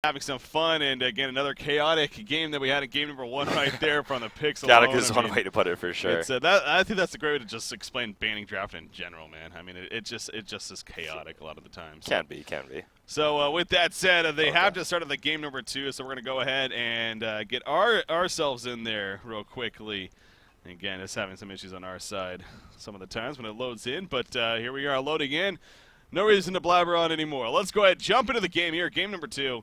having some fun, and again, another chaotic game that we had in game number 1 right there from the picks Chaotic alone. is one way to put it for sure. I think that's a great way to just explain banning draft in general, man. I mean, it just is chaotic a lot of the times. Can be. So with that said, they have just started the game number 2, so we're going to go ahead and get ourselves in there real quickly. Again, it's having some issues on our side some of the times when it loads in, but here we are loading in. No reason to blabber on anymore. Let's go ahead, jump into the game here, game number 2,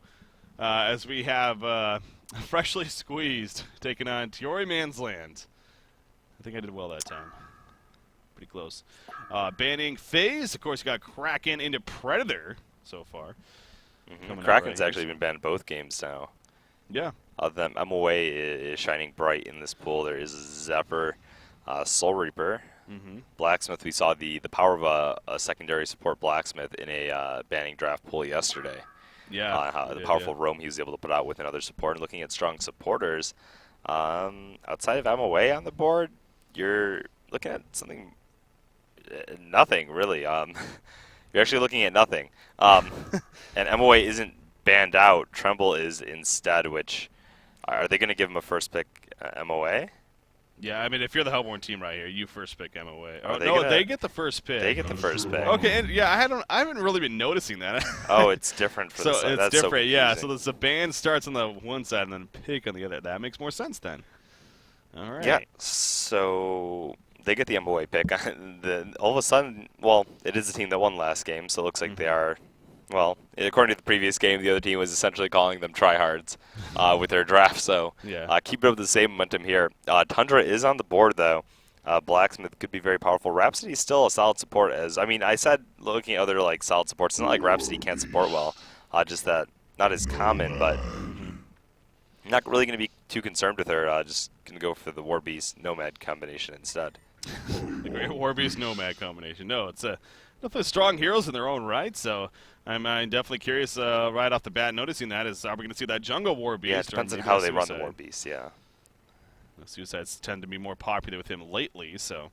as we have freshly squeezed taking on Tiori Man's Land. I think I did well that time. Pretty close. Banning Phase. Of course, you got Kraken into Predator so far. Kraken's actually been banned both games now. Yeah. Other than MOA is shining bright in this pool. There is Zephyr, Soul Reaper, Blacksmith. We saw the power of a secondary support Blacksmith in a banning draft pool yesterday. Yeah. The powerful roam he was able to put out with another support. And looking at strong supporters, outside of MOA on the board, you're looking at something, nothing really. You're actually looking at nothing. And MOA isn't banned out. Tjml is instead, which, are they going to give him a first pick MOA? Yeah, I mean, if you're the Hellborn team right here, you first pick MOA. Oh, no, they get the first pick. They get the first pick. Okay, and yeah, I haven't really been noticing that. Oh, it's different for so the side. it's That's different, so yeah. So the ban starts on the one side and then pick on the other. That makes more sense then. All right. Yeah. So they get the MOA pick. All of a sudden, well, it is the team that won last game, so it looks like they are. Well, according to the previous game, the other team was essentially calling them tryhards with their draft. So keep it up the same momentum here. Tundra is on the board, though. Blacksmith could be very powerful. Rhapsody is still a solid support. I said looking at other solid supports, it's not like Rhapsody can't support well. Just that not as common, but not really going to be too concerned with her. Just going to go for the War Beast Nomad combination instead. The great War Beast Nomad combination. No, it's definitely strong heroes in their own right, so I'm definitely curious right off the bat noticing that are we going to see that jungle War Beast? Yeah, it depends on how they run the War Beast, yeah. The Suicides tend to be more popular with him lately, so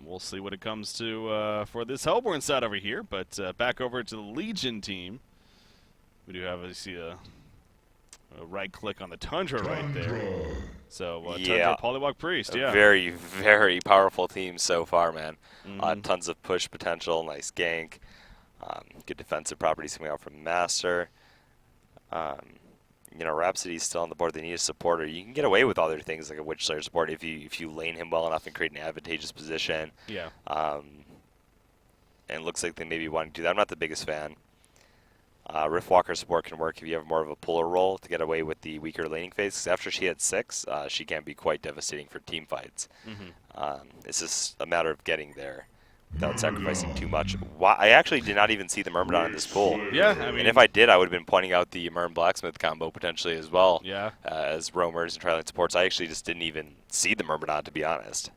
we'll see what it comes to for this Hellborn side over here. But back over to the Legion team. We do have, obviously, a right-click on the Tundra right there. So, Tundra Polywog Priest, yeah. Very, very powerful team so far, man. Tons of push potential, nice gank. Good defensive properties coming out from Master. Rhapsody's still on the board. They need a supporter. You can get away with other things like a Witch Slayer support if you lane him well enough and create an advantageous position. Yeah. And it looks like they maybe want to do that. I'm not the biggest fan. Riftwalker support can work if you have more of a puller role to get away with the weaker laning phase. 'Cause after she had 6, she can be quite devastating for team fights. It's just a matter of getting there without sacrificing too much. I actually did not even see the Myrmidon in this pool. Yeah, I mean, and if I did, I would have been pointing out the Myrm Blacksmith combo potentially as well. Yeah. As roamers and trialing supports. I actually just didn't even see the Myrmidon, to be honest.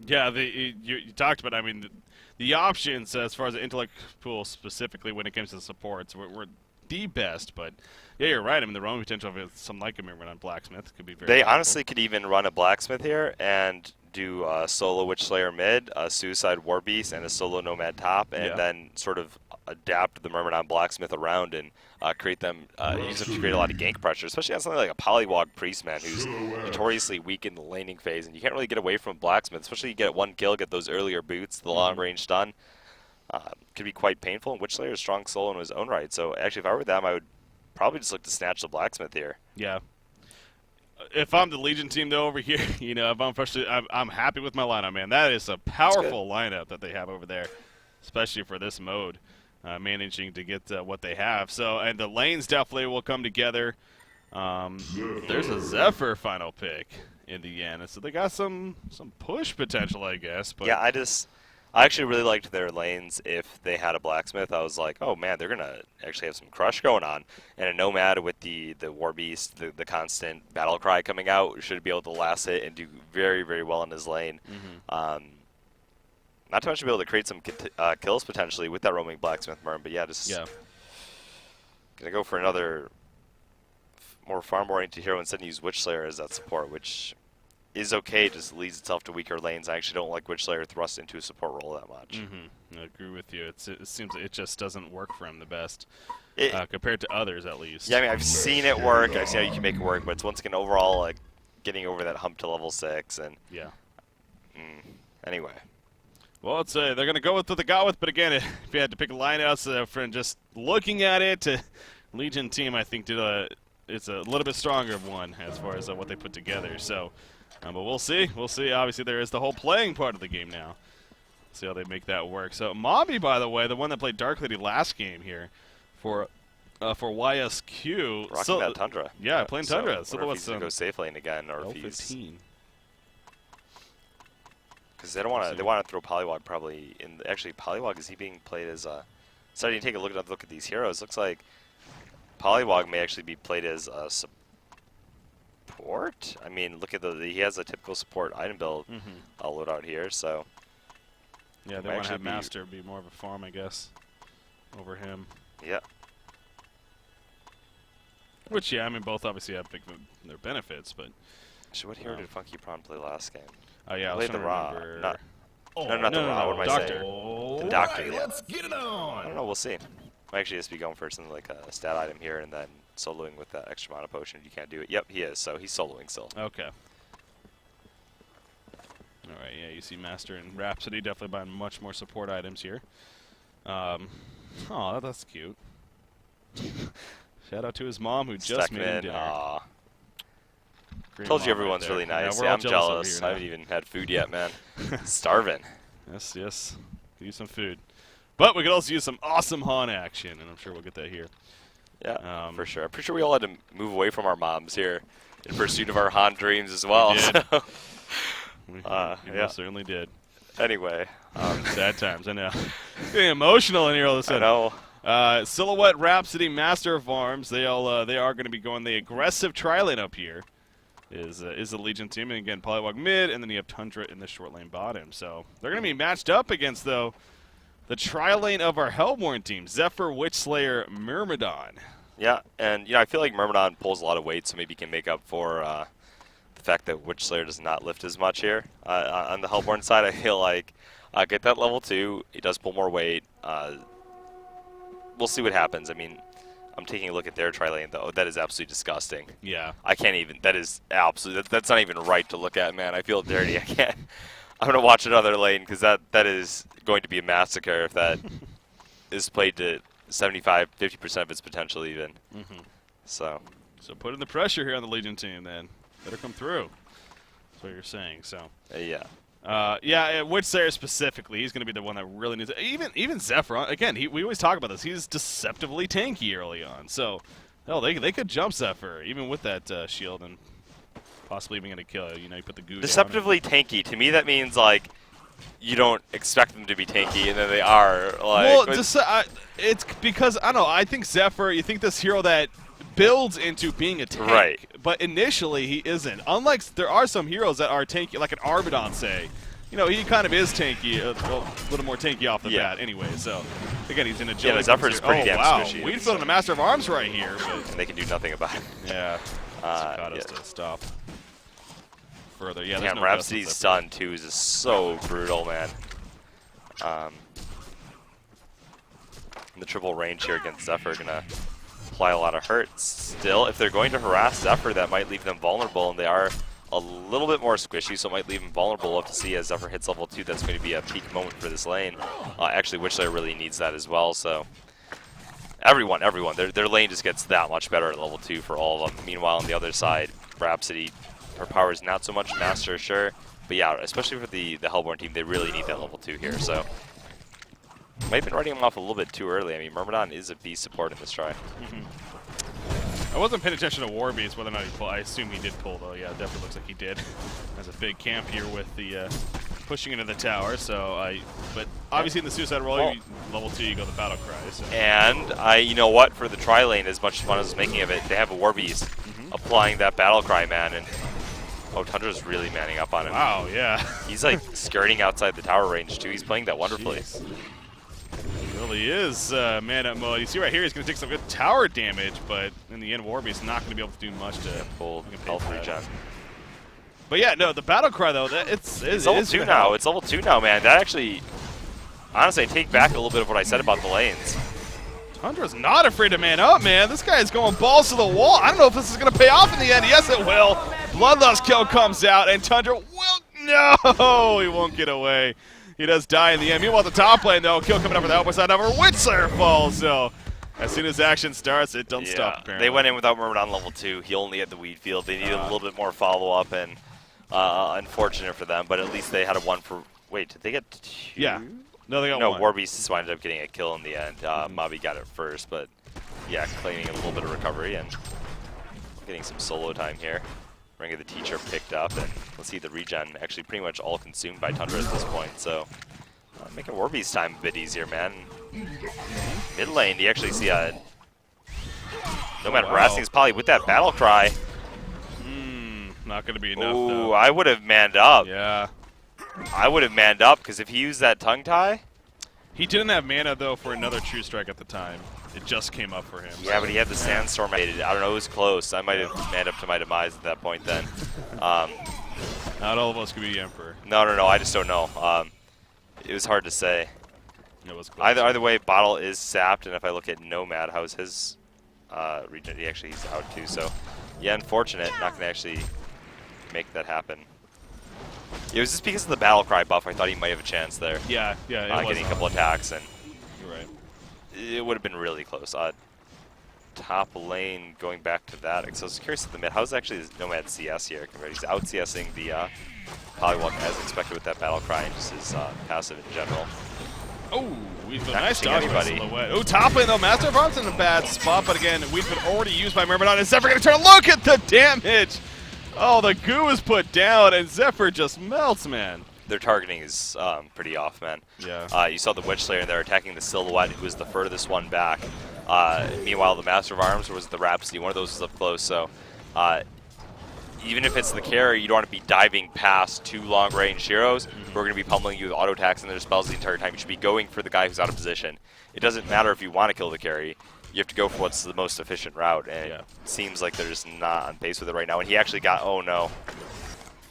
Yeah, you talked about, I mean, the options as far as the intellect pool specifically when it comes to the supports were the best, but yeah, you're right. I mean, the roaming potential of some like a Myrmidon Blacksmith could be very They powerful. honestly could even run a Blacksmith here and do a solo Witch Slayer mid, a Suicide War Beast, and a solo Nomad top, and then sort of adapt the Myrmidon Blacksmith around and create them, use them to create a lot of gank pressure, especially on something like a Polywog Priestman who's notoriously weak in the laning phase, and you can't really get away from Blacksmith, especially you get one kill, get those earlier boots, the long range stun. Could be quite painful, and Witch Slayer is strong solo in his own right, so actually if I were them, I would probably just look to snatch the Blacksmith here. Yeah. If I'm the Legion team, though, over here, if I'm frustrated, I'm happy with my lineup, man. That is a powerful lineup that they have over there, especially for this mode, managing to get what they have. So, and the lanes definitely will come together. There's a Zephyr final pick in the end, so they got some push potential, I guess. But yeah, I actually really liked their lanes if they had a Blacksmith. I was like, oh man, they're going to actually have some crush going on. And a Nomad with the War Beast, the constant battle cry coming out, should be able to last hit and do very, very well in his lane. Not to mention be able to create some kills potentially with that roaming Blacksmith Myrm, but yeah, just going to go for another more farm-oriented hero instead and use Witch Slayer as that support, which is okay, just leads itself to weaker lanes. I actually don't like Witch Slayer thrust into a support role that much. I agree with you. It seems it just doesn't work for him the best, It, compared to others at least. Yeah, I mean, I've seen it work. I've seen how you can make it work, but it's once again overall like getting over that hump to level 6 and. Yeah. Anyway. Well, it's they're gonna go with what they got with, but again, if you had to pick a lineouts from just looking at it, Legion team I think did it's a little bit stronger of one as far as what they put together. So, but we'll see. We'll see. Obviously, there is the whole playing part of the game now. See how they make that work. So, Mobby, by the way, the one that played Dark Lady last game here for YSQ. Rocking that Tundra. Yeah, playing Tundra. So if he's going to go safe lane again, or if he's... L15. Because they don't want to. They want to throw Polywog probably in. Actually, Polywog, is he being played as a? Starting to take a look at these heroes. Looks like Polywog may actually be played as a support. I mean, look at he has a typical support item build loadout here. So yeah, they want to have Master be more of a farm, I guess, over him. Yeah. Which, yeah, I mean, both obviously have their benefits, but. Actually, what hero did Funky Prawn play last game? Oh yeah, I was trying to remember. Not the Ra. What am I Doctor. saying? The Doctor. Right, Yeah. let's get it on. I don't know. We'll see. Might actually just be going for something like a stat item here, and then soloing with that extra mana potion. You can't do it. Yep, he is. So he's soloing still. Okay. All right. Yeah, you see Master and Rhapsody definitely buying much more support items here. Oh, that's cute. Shout out to his mom who just made him dinner. Aw. Great Told you mom everyone's right there. really nice. Yeah, we're Yeah, all I'm jealous over jealous. here I now. haven't even had food yet, man. Starving. Yes, yes. Could use some food. But we could also use some awesome Han action, and I'm sure we'll get that here. Yeah, for sure. I'm pretty sure we all had to move away from our moms here in pursuit of our Han dreams as well. We did. So. We Yeah. most certainly did. Anyway. Sad times, I know. Getting emotional in here all of a I sudden. know. Silhouette, Rhapsody, Master of Arms. They are going to be going the aggressive tri-lane up here. Is the Legion team, and again Polywog mid, and then you have Tundra in the short lane bottom. So they're going to be matched up against though the tri-lane of our Hellborn team: Zephyr, Witchslayer, Myrmidon. Yeah, and I feel like Myrmidon pulls a lot of weight, so maybe he can make up for the fact that Witchslayer does not lift as much here. On the Hellborn side, I feel like get that level 2. He does pull more weight. We'll see what happens. I mean, I'm taking a look at their tri-lane, though. That is absolutely disgusting. Yeah. I can't even. That is absolutely. That's not even right to look at, man. I feel dirty. I can't. I'm gonna watch another lane because that is going to be a massacre if that is played to 75, 50% of its potential even. So put in the pressure here on the Legion team, then. Better come through. That's what you're saying. So. yeah. Witchslayer specifically, he's going to be the one that really needs it. Even Zephyr, again, we always talk about this. He's deceptively tanky early on. So, hell, they could jump Zephyr, even with that shield, and possibly even going to kill it. You put the goo Deceptively tanky. To me, that means, like, you don't expect them to be tanky, and then they are. Like, well, it's because, I don't know, I think Zephyr, you think this hero that builds into being a tank. Right. But initially, he isn't. Unlike, there are some heroes that are tanky, like an Arbidon, say. He kind of is tanky, well, a little more tanky off the bat anyway. So, again, he's in agility. Yeah, Zephyr is pretty damn wow. squishy. We'd put in a Master of Arms right here. But and they can do nothing about it. yeah. Got us to stop further. Yeah, there's Damn, no Rhapsody's stun, too, is just so brutal, man. The triple range here against Zephyr going to apply a lot of hurt. Still, if they're going to harass Zephyr, that might leave them vulnerable, and they are a little bit more squishy, so it might leave them vulnerable. We'll have to see as Zephyr hits level 2. That's going to be a peak moment for this lane. Actually, Witchslayer really needs that as well, so everyone, their lane just gets that much better at level 2 for all of them. Meanwhile, on the other side, Rhapsody, her power is not so much Master, sure, but yeah, especially for the Hellborn team, they really need that level 2 here, so might have been writing him off a little bit too early. I mean, Myrmidon is a beast support in this try. I wasn't paying attention to War Beast, whether or not he pulled. I assume he did pull, though. Yeah, it definitely looks like he did. There's a big camp here with the pushing into the tower. But obviously in the Suicide Roll, level 2, you go the Battle Cry. So. And you know what? For the tri lane, as much fun as I was making of it, they have a War Beast applying that Battle Cry, man. And Tundra's really manning up on him. Wow, yeah. He's like skirting outside the tower range too. He's playing that wonderfully. Jeez. He really is man up mode. You see right here, he's going to take some good tower damage, but in the end, Warbeast's not going to be able to do much to pull health regen. But yeah, no, the battle cry though, it's level 2 now. It's level 2 now, man. That actually, honestly, I take back a little bit of what I said about the lanes. Tundra's not afraid to man up, man. This guy is going balls to the wall. I don't know if this is going to pay off in the end. Yes, it will. Bloodlust kill comes out, and Tundra will... No! He won't get away. He does die in the end. Meanwhile, the top lane, though, kill coming up for the outboard side. However, Witzer falls, so as soon as action starts, it don't stop, apparently. They went in without Murmur on level 2. He only had the weed field. They needed a little bit more follow-up, and unfortunate for them, but at least they had a 1 for... Wait, did they get 2? Yeah. No, they got no, 1. Warbeast wound up getting a kill in the end. Mobby got it first, but yeah, claiming a little bit of recovery and getting some solo time here. Ring of the Teacher picked up, and let's see the regen actually pretty much all consumed by Tundra at this point, so making Warbeast time a bit easier, man. Mid lane, you actually see a Nomad harassing is probably with that battle cry. Not going to be enough, Ooh, though. I would have manned up. Yeah. I would have manned up, because if he used that tongue tie... He didn't have mana, though, for another True Strike at the time. It just came up for him. Yeah, but he had the Sandstorm. I don't know, it was close. I might have manned up to my demise at that point then. Not all of us could be Emperor. No, I just don't know. It was hard to say. It was close. Either way, Bottle is sapped, and if I look at Nomad, how's his regen? He's out too, so yeah, unfortunate. Not going to actually make that happen. It was just because of the battle cry buff. I thought he might have a chance there. Yeah, getting a couple attacks, and you're right. it would have been really close. Top lane, going back to that. So I was curious at the mid. How's actually his Nomad CS here? He's out CSing the Polywalk as expected with that battle cry and just his passive in general. Oh, Weedfoot, Not nice catching dodge by anybody. Silhouette. Oh, top lane though, Master of Arms in a bad spot, but again, Weedfoot already used by Myrmidon, and Zephyr gonna turn. Look at the damage! Oh, the goo is put down, and Zephyr just melts, man. Their targeting is pretty off, man. Yeah. You saw the Witch Slayer there attacking the Silhouette, who was the furthest one back. Meanwhile, the Master of Arms was the Rhapsody. One of those was up close, so even if it's the carry, you don't want to be diving past 2 long-range heroes who are going to be pummeling you with auto attacks and their spells the entire time. You should be going for the guy who's out of position. It doesn't matter if you want to kill the carry. You have to go for what's the most efficient route, and it seems like they're just not on pace with it right now. And he actually got, oh no,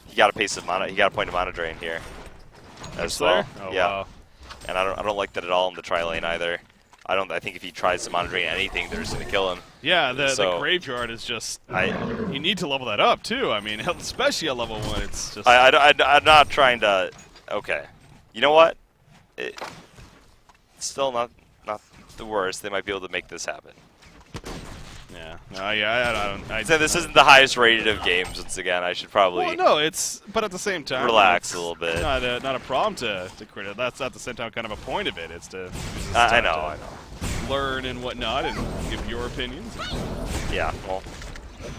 he got a point of mana drain here as well. Oh, yeah, wow. and I don't like that at all in the tri lane either. I think if he tries to mana drain anything, they're just gonna kill him. Yeah, the graveyard is just. You need to level that up too. I mean, especially at level 1, it's just. I'm not trying to. Okay, you know what? It's still not the worst. They might be able to make this happen. Yeah. I So this isn't the highest rated of games. Once again, I should probably. Well, no, it's. But at the same time, relax a little bit. Not a problem to crit it. That's at the same time kind of a point of it. It's to. I know. Learn and whatnot, and give your opinions. Yeah. Well,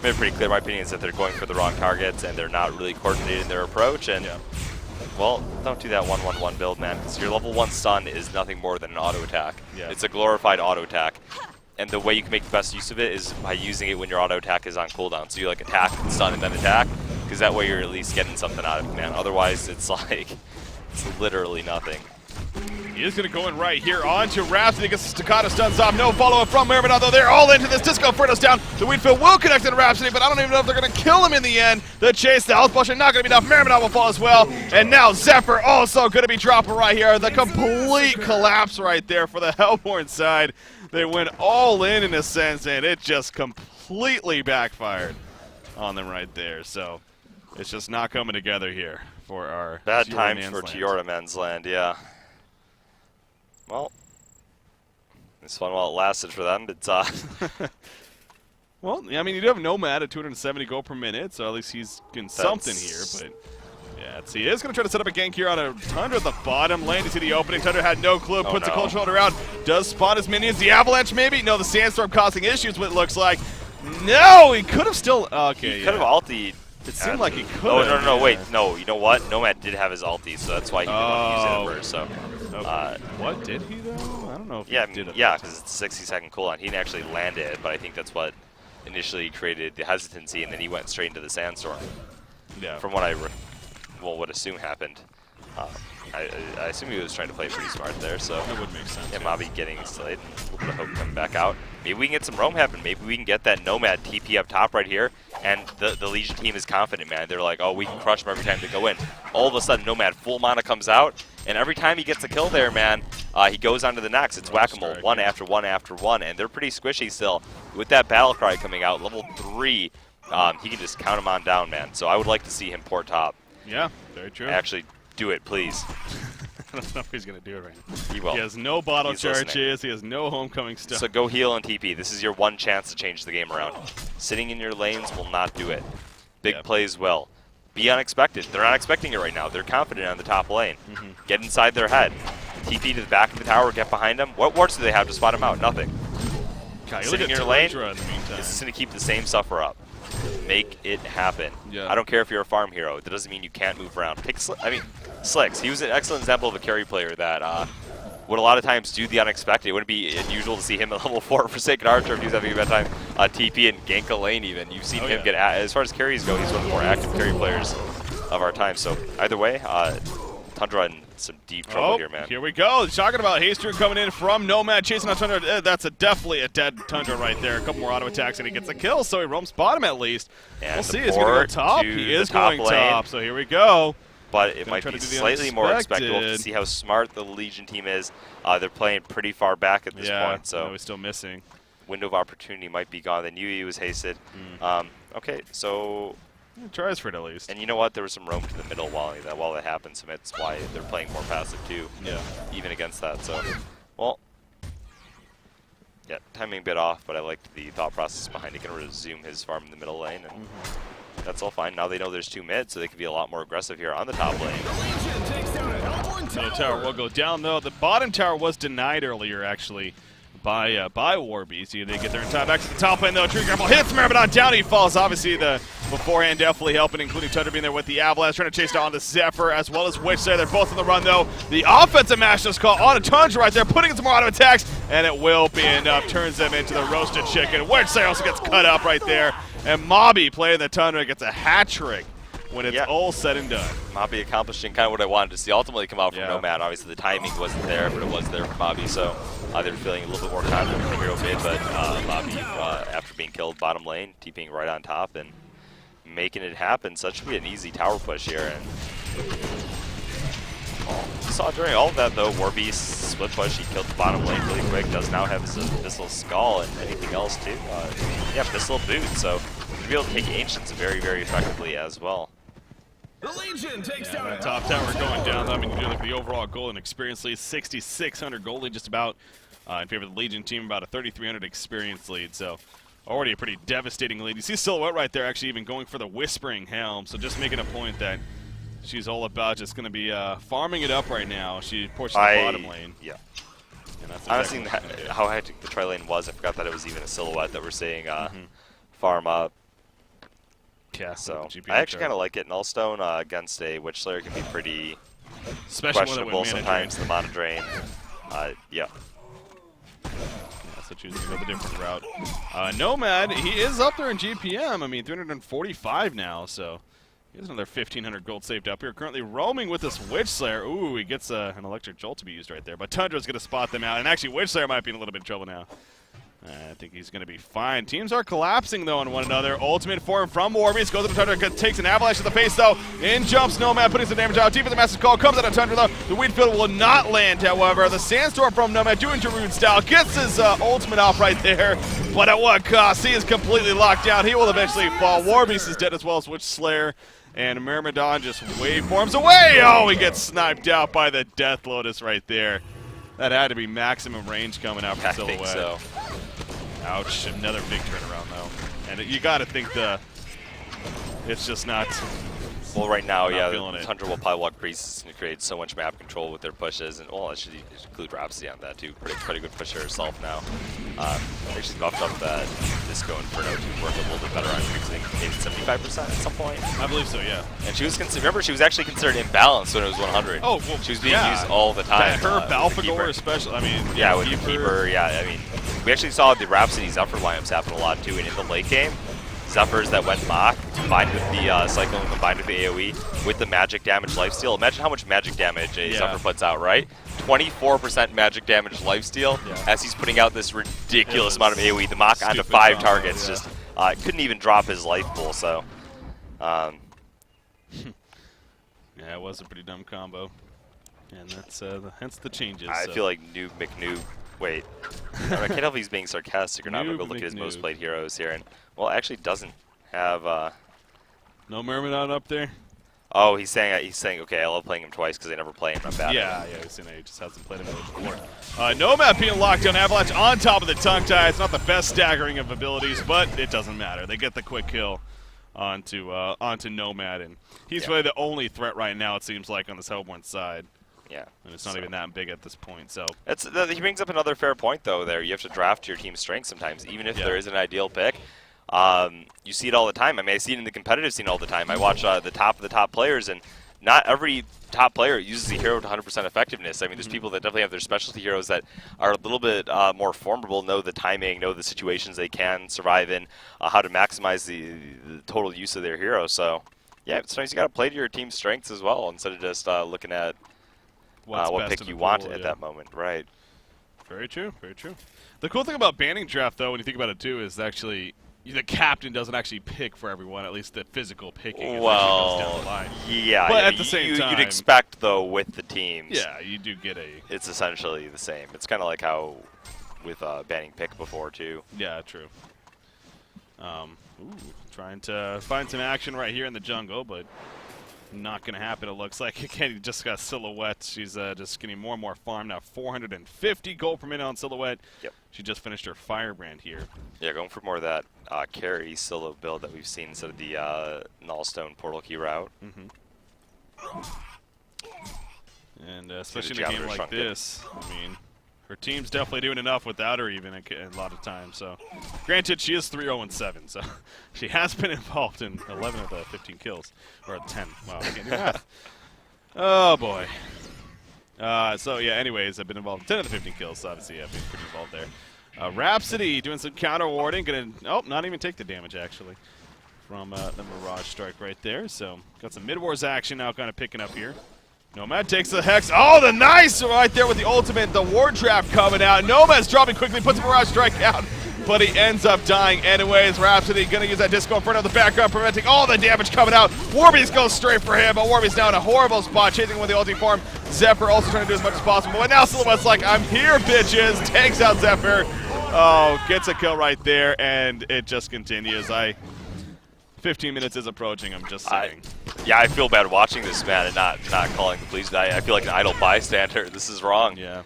made it pretty clear. My opinion is that they're going for the wrong targets and they're not really coordinated in their approach. And well, don't do that 1-1-1 build, man, because your level 1 stun is nothing more than an auto attack. Yeah. It's a glorified auto attack. And the way you can make the best use of it is by using it when your auto attack is on cooldown. So you like attack, stun, and then attack, because that way you're at least getting something out of it, man. Otherwise, it's like, it's literally nothing. He is going to go in right here onto Rhapsody, gets the staccato stuns off. No follow-up from Myrmidon, though. They're all into this. Disco Inferno's down. The Weedfield will connect to Rhapsody, but I don't even know if they're going to kill him in the end. The chase, the health potion, not going to be enough. Myrmidon will fall as well. And now Zephyr also going to be dropping right here. The complete collapse right there for the Hellborn side. They went all in a sense, and it just completely backfired on them right there. So it's just not coming together here for our bad times for Tiora Men's Land, yeah. Well, this one, while it lasted for them, it's well, I mean, you do have Nomad at 270 gold per minute, so at least he's getting something here. But yeah, let's see. He is going to try to set up a gank here on a Tundra at the bottom lane to see the opening. Tundra had no clue, puts a cold shoulder around, does spawn his minions. The Avalanche maybe? No, the Sandstorm causing issues, what it looks like. No, he could have still. Okay, he could have ultied. It seemed like he could. Oh, no, wait. No, you know what? Nomad did have his ulti, so that's why he didn't want to use it at first. So. Okay. What did he though? I don't know if he did. Yeah, because it's a 60-second cooldown. He didn't actually land it, but I think that's what initially created the hesitancy, and then he went straight into the Sandstorm. Yeah. From what I would assume happened. I assume he was trying to play pretty smart there, so That would make sense. yeah, Mobby getting slayed, and a little bit of hope coming back out. Maybe we can get some roam happen. Maybe we can get that Nomad TP up top right here, and the Legion team is confident, man. They're like, oh, we can crush them every time they go in. All of a sudden, Nomad full mana comes out, and every time he gets a kill there, man, he goes on to the next. It's whack-a-mole, one after one after one, and they're pretty squishy still. With that battle cry coming out, level 3, he can just count them on down, man. So I would like to see him port top. Yeah, very true. Actually, do it, please. I don't know if he's going to do it right now. He will. He has no bottle He's listening. charges. He has no homecoming stuff. So go heal and TP. This is your one chance to change the game around. Sitting in your lanes will not do it. Big Yep. plays will. Be unexpected. They're not expecting it right now. They're confident on the top lane. Get inside their head. TP to the back of the tower, get behind them. What wards do they have to spot him out? Nothing. God, you Sitting look in at your lane, Tundra in the meantime. this is going to keep the same suffer up. Make it happen. Yeah. I don't care if you're a farm hero. That doesn't mean you can't move around. Slicks. He was an excellent example of a carry player that would a lot of times do the unexpected. It wouldn't be unusual to see him at level 4 Forsaken Archer if he was having a bad time. TP and gank a lane even. You've seen him get, as far as carries go, he's one of the more active carry players of our time. So either way, Tundra in some deep trouble here, man. Here we go. Talking about Haster coming in from Nomad, chasing on Tundra. That's definitely a dead Tundra right there. A couple more auto attacks, and he gets a kill, so he roams bottom at least. And we'll see. Is he going to go top? He is top going lane. top, so here we go. But it Gonna might try be to do the slightly more expectable to unexpected. see how smart the Legion team is. They're playing pretty far back at this point, so he's still missing. window of opportunity might be gone. They knew he was hasted. Okay, so... He tries for it at least. And you know what? There was some roam to the middle while that happened, so that's why they're playing more passive too. Yeah. Even against that, so... Well... Yeah, timing a bit off, but I liked the thought process behind it. Going to resume his farm in the middle lane, and that's all fine. Now they know there's 2 mid, so they can be a lot more aggressive here on the top lane. Middle tower will go down, though. The bottom tower was denied earlier, actually, by Warbeast. They get there in time. Back to the top lane, though. True Grapple hits Marathon down. He falls. Obviously, the beforehand definitely helping, including Tundra being there with the Avalanche, trying to chase down the Zephyr, as well as Witch there. They're both on the run, though. The offensive mash just call on a Tundra right there, putting in some more auto attacks, and it will be enough. Turns them into the roasted chicken. Witch there also gets cut up right there. And Mobby playing the Tundra gets a hat trick when it's all said and done. Mobby accomplishing kind of what I wanted to see ultimately come out from Nomad. Obviously, the timing wasn't there, but it was there for Mobby, so they were feeling a little bit more confident in the hero mid, but Mobby, after being killed bottom lane, TPing right on top and making it happen. So that should be an easy tower push here. And you saw during all of that, though, Warbeast split push. He killed the bottom lane really quick. Does now have his Abyssal Skull and anything else, too. Yeah, Abyssal Boot, so he'll be able to take Ancients very, very effectively as well. The Legion takes down that top tower going down. I mean, you look at the overall goal and experience lead, 6,600 goal lead, just about in favor of the Legion team, about a 3,300 experience lead. So already a pretty devastating lead. You see Silhouette right there, actually even going for the Whispering Helm. So just making a point that she's all about just going to be farming it up right now. She pushed the bottom lane. Yeah. And that's honestly, exactly how hectic the tri lane was, I forgot that it was even a Silhouette that we're seeing farm up. Yeah, so I actually kind of like it. Nullstone against a Witch Slayer can be pretty questionable sometimes. The mana drain. Yeah. So choosing to go the different route. Nomad, he is up there in GPM. I mean, 345 now, so he has another 1,500 gold saved up here. Currently roaming with this Witch Slayer. Ooh, he gets an Electric Jolt to be used right there. But Tundra's going to spot them out. And actually, Witch Slayer might be in a little bit of trouble now. I think he's going to be fine. Teams are collapsing, though, on one another. Ultimate form from Warbeast. Goes to the Tundra. Takes an avalanche to the face, though. In jumps Nomad, putting some damage out. Deep in the Master's Call. Comes out of Tundra, though. The Weed Field will not land, however. The Sandstorm from Nomad, doing Jarud style. Gets his ultimate off right there. But at what cost? He is completely locked down. He will eventually fall. Warbeast is dead as well as Witch Slayer. And Myrmidon just waveforms away. Oh, he gets sniped out by the Death Lotus right there. That had to be maximum range coming out from Silhouette. I think so. Ouch, another big turnaround, though. And you got to think it's just not. Well, right now, yeah, the Tundra will probably walk Priests and create so much map control with their pushes, and well, I should include Rhapsody on that too. Pretty good pusher herself now. Actually buffed up that Disco Inferno to work a little bit better on using maybe 75% at some point. I believe so, yeah. And she was remember she was actually considered imbalanced when it was 100. Oh, well, she was being used all the time. Her Balfagor especially. I mean, yeah, with the Keeper. Yeah, I mean, we actually saw the Rhapsody Zephyr lineups happen a lot too, and in the late game, Zephyrs that went Mach, combined with the Cyclone, combined with the AoE, with the magic damage lifesteal. Imagine how much magic damage a Zephyr puts out, right? 24% magic damage lifesteal as he's putting out this ridiculous amount of AoE. The Mach onto 5 combo, targets, just couldn't even drop his life pool, so... Yeah, it was a pretty dumb combo. And that's hence the changes. I feel like Noob McNoob. Wait. I can't tell if he's being sarcastic or not. I'm going to go look at his McNoob. most played heroes here. And, well, actually doesn't have... No Myrmidon up there? Oh, he's saying, okay, I love playing him twice because I never play him. I'm bad. Yeah, he's saying he just hasn't played him before. Nomad being locked down, Avalanche on top of the tongue tie. It's not the best staggering of abilities, but it doesn't matter. They get the quick kill onto Nomad, and he's really the only threat right now, it seems like, on this Hellborn side. Yeah. And it's not even that big at this point, so. He brings up another fair point, though, there. You have to draft your team's strength sometimes, even if there is an ideal pick. You see it all the time. I mean, I see it in the competitive scene all the time. I watch the top of the top players, and not every top player uses a hero to 100% effectiveness. I mean, there's people that definitely have their specialty heroes that are a little bit more formidable, know the timing, know the situations they can survive in, how to maximize the total use of their hero. So, yeah, sometimes you got to play to your team's strengths as well instead of just looking at what pick you want at that moment. Right. Very true, very true. The cool thing about banning draft, though, when you think about it, too, is actually the captain doesn't actually pick for everyone, at least the physical picking. Well, down the line. Yeah, but at the same time, you'd expect, though, with the teams. Yeah, you do get a... It's essentially the same. It's kind of like how with banning pick before, too. Yeah, true. Trying to find some action right here in the jungle, but not going to happen, it looks like. Again, he just got Silhouette. She's just getting more and more farm now. 450 gold per minute on Silhouette. Yep. She just finished her Firebrand here. Yeah, going for more of that carry solo build that we've seen instead of the Nullstone portal key route. And especially in a game like this, I mean, her team's definitely doing enough without her even a lot of times. So, granted, she is 3-0-7, so she has been involved in 11 of the 15 kills. Or 10. Wow, I can't do math. Oh, boy. So, yeah, anyways, I've been involved in 10 of the 15 kills, so obviously I've been pretty involved there. Rhapsody doing some counter warding. Not even take the damage, actually, from the Mirage Strike right there. So, got some mid-wars action now kind of picking up here. Nomad takes the Hex. Oh, the nice right there with the ultimate. The Ward Trap coming out. Nomad's dropping quickly, puts the Mirage Strike out, but he ends up dying anyways. Rhapsody going to use that Disco Inferno in the background, preventing all the damage coming out. Warby's goes straight for him, but Warby's now in a horrible spot, chasing with the ulti form. Zephyr also trying to do as much as possible, but now Silhouette's like, I'm here, bitches. Takes out Zephyr. Oh, gets a kill right there, and it just continues. 15 minutes is approaching, I'm just saying. Yeah, I feel bad watching this, man, and not calling the police. I feel like an idle bystander. This is wrong. Yeah.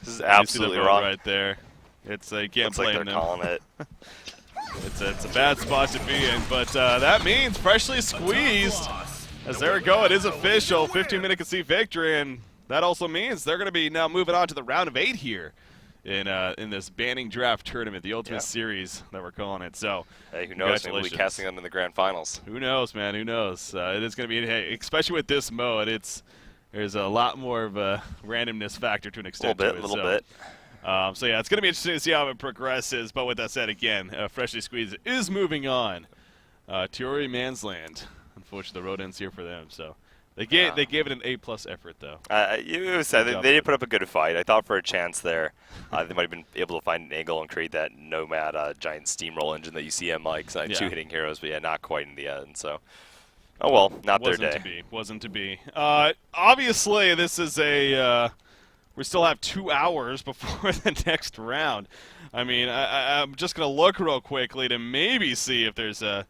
This is absolutely wrong. Right there. It's you can't Looks like blame they're them. calling it. It's a bad spot to be in, but that means freshly squeezed. As there we go, it is official. 15-minute concede victory, and that also means they're going to be now moving on to the round of 8 here in this banning draft tournament, the Ultimate Series that we're calling it. So, hey, who knows? Maybe we'll be casting them in the grand finals. Who knows, man? Who knows? It is going to be, hey, especially with this mode, there's a lot more of a randomness factor to an extent. A little bit. So yeah, it's going to be interesting to see how it progresses. But with that said, again, Freshly Squeezed is moving on. Tiori Mansland. Unfortunately, the road ends here for them. So they gave it an A+ effort, though. They did put up a good fight. I thought for a chance there, they might have been able to find an angle and create that Nomad giant steamroll engine that you see on Mike's 2 hitting heroes, but yeah, not quite in the end. So, oh well, not their day. Wasn't to be. Obviously, this is a. We still have 2 hours before the next round. I mean, I'm just gonna look real quickly to maybe see if there's a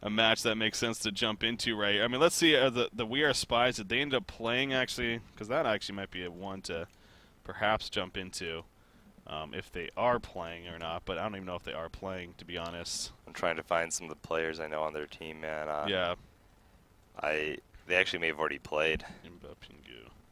match that makes sense to jump into, right? I mean, let's see, the We Are Spies, did they end up playing, actually? Because that actually might be a one to perhaps jump into if they are playing or not, but I don't even know if they are playing, to be honest. I'm trying to find some of the players I know on their team, man. Yeah. They actually may have already played.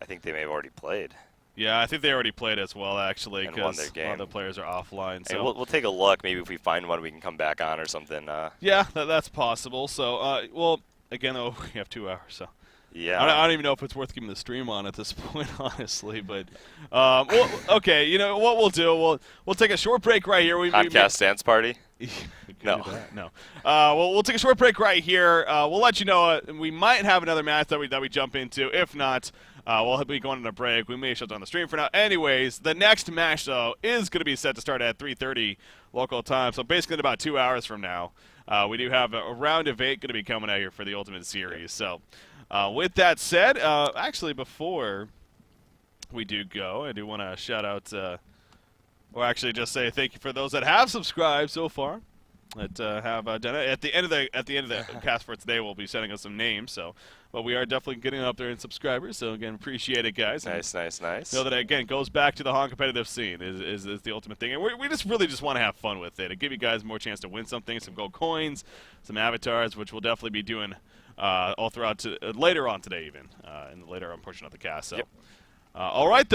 I think they may have already played. Yeah, I think they already played as well, actually, and won because their a lot of the players are offline. So hey, we'll take a look. Maybe if we find one, we can come back on or something. Yeah, that's possible. So, well, again, though, we have 2 hours, so. Yeah. I don't even know if it's worth keeping the stream on at this point, honestly. But, well, okay, you know what we'll do? We'll take a short break right here. Podcast dance party? No. Do that? No. Well, we'll take a short break right here. We'll let you know. We might have another match that we jump into. If not, we'll be going on a break. We may shut down the stream for now. Anyways, the next match, though, is going to be set to start at 3:30 local time. So basically in about 2 hours from now, we do have a round of 8 going to be coming out here for the Ultimate Series. So with that said, actually, before we do go, I do want to shout out, or actually just say thank you for those that have subscribed so far. That have done it. At the end of the cast for today, we'll be sending us some names. So, but we are definitely getting up there in subscribers. So again, appreciate it, guys. Nice. Know that again goes back to the Hong competitive scene is the ultimate thing, and we just really just want to have fun with it and give you guys more chance to win something, some gold coins, some avatars, which we'll definitely be doing all throughout later on today, even in the later on portion of the cast. So, yep. All right.